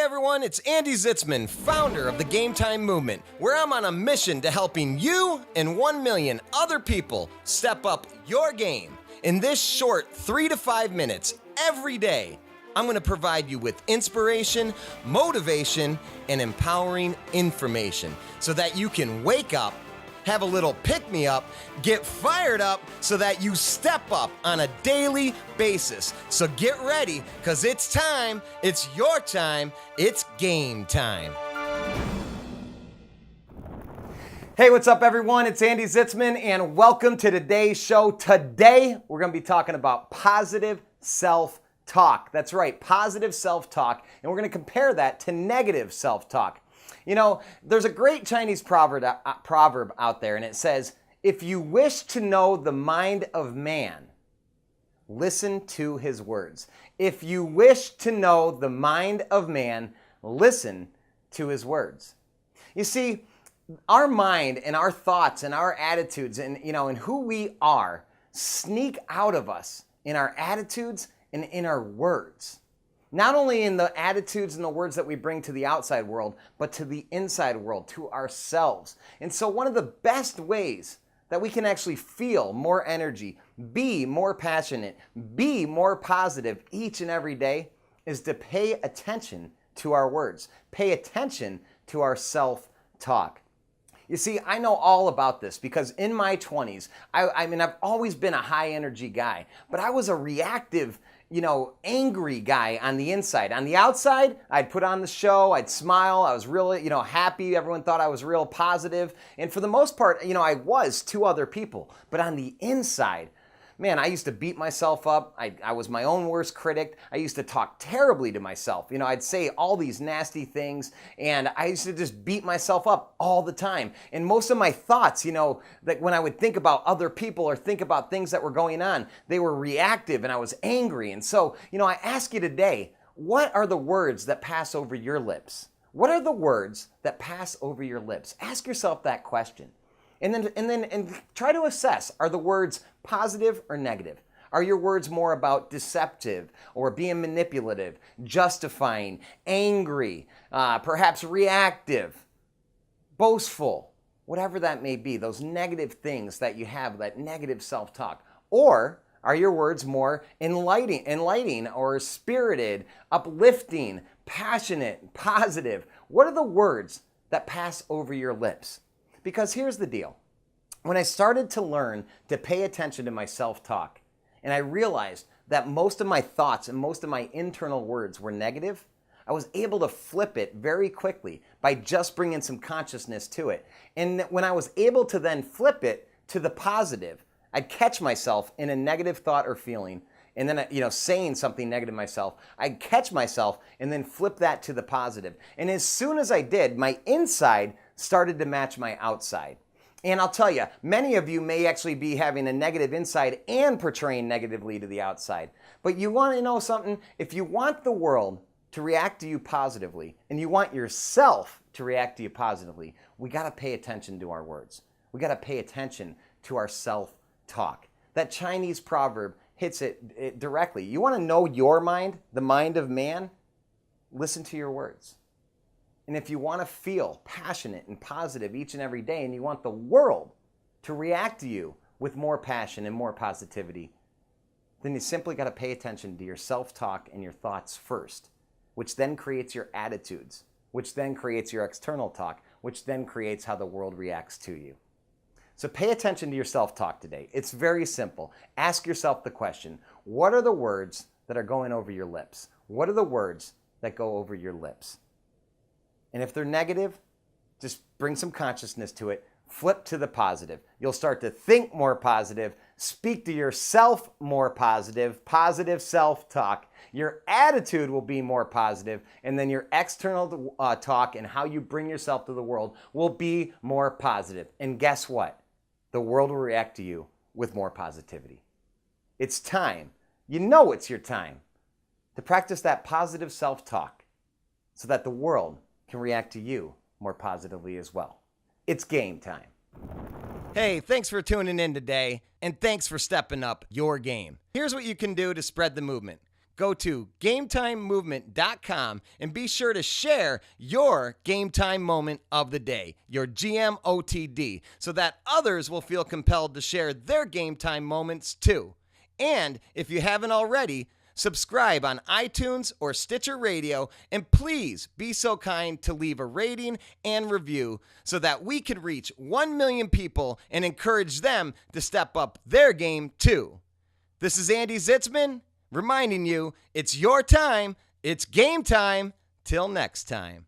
Hi everyone, it's Andy Zitzmann, founder of the GAMETIME Movement, where I'm on a mission to helping you and 1 million other people step up your game. In this short 3 to 5 minutes every day, I'm going to provide you with inspiration, motivation, and empowering information so that you can wake up, have a little pick-me-up, get fired up so that you step up on a daily basis. So get ready, because it's time, it's your time, it's game time. Hey, what's up everyone? It's Andy Zitzmann and welcome to today's show. Today, we're going to be talking about positive self-talk. That's right, positive self-talk, and we're going to compare that to negative self-talk. You know, there's a great Chinese proverb out there, and it says, if you wish to know the mind of man, listen to his words. If you wish to know the mind of man, listen to his words. You see, our mind and our thoughts and our attitudes and who we are sneak out of us in our attitudes and in our words. Not only in the attitudes and the words that we bring to the outside world, but to the inside world, to ourselves. And so one of the best ways that we can actually feel more energy, be more passionate, be more positive each and every day is to pay attention to our words. Pay attention to our self-talk. You see, I know all about this because in my 20s, I've always been a high energy guy, but I was a reactive, angry guy on the inside. On the outside, I'd put on the show, I'd smile, I was really, happy. Everyone thought I was real positive. And for the most part, I was to other people. But on the inside, man, I used to beat myself up. I was my own worst critic. I used to talk terribly to myself. I'd say all these nasty things, and I used to just beat myself up all the time. And most of my thoughts, that when I would think about other people or think about things that were going on, they were reactive and I was angry. And so, I ask you today, what are the words that pass over your lips? What are the words that pass over your lips? Ask yourself that question. And then try to assess, are the words positive or negative? Are your words more about deceptive or being manipulative, justifying, angry, perhaps reactive, boastful, whatever that may be, those negative things that you have, that negative self-talk? Or are your words more enlightening or spirited, uplifting, passionate, positive? What are the words that pass over your lips? Because here's the deal. When I started to learn to pay attention to my self-talk, and I realized that most of my thoughts and most of my internal words were negative, I was able to flip it very quickly by just bringing some consciousness to it. And when I was able to then flip it to the positive, I'd catch myself in a negative thought or feeling, and then, saying something negative to myself, I'd catch myself and then flip that to the positive. And as soon as I did, my inside started to match my outside. And I'll tell you, many of you may actually be having a negative inside and portraying negatively to the outside. But you want to know something? If you want the world to react to you positively, and you want yourself to react to you positively, we got to pay attention to our words. We got to pay attention to our self-talk. That Chinese proverb hits it directly. You want to know your mind, the mind of man? Listen to your words. And if you want to feel passionate and positive each and every day, and you want the world to react to you with more passion and more positivity, then you simply got to pay attention to your self-talk and your thoughts first, which then creates your attitudes, which then creates your external talk, which then creates how the world reacts to you. So pay attention to your self-talk today. It's very simple. Ask yourself the question, what are the words that are going over your lips? What are the words that go over your lips? And if they're negative, just bring some consciousness to it. Flip to the positive. You'll start to think more positive, speak to yourself more positive self-talk. Your attitude will be more positive, and then your external talk and how you bring yourself to the world will be more positive. And guess what? The world will react to you with more positivity. It's time. It's your time to practice that positive self-talk so that the world can react to you more positively as well. It's game time. Hey, thanks for tuning in today, and thanks for stepping up your game. Here's what you can do to spread the movement. go to GAMETIMEMovement.com and be sure to share your Game Time moment of the day, your GMOTD, so that others will feel compelled to share their Game Time moments too. And if you haven't already, subscribe on iTunes or Stitcher Radio, and please be so kind to leave a rating and review so that we can reach 1 million people and encourage them to step up their game too. This is Andy Zitzmann reminding you it's your time, it's game time. Till next time.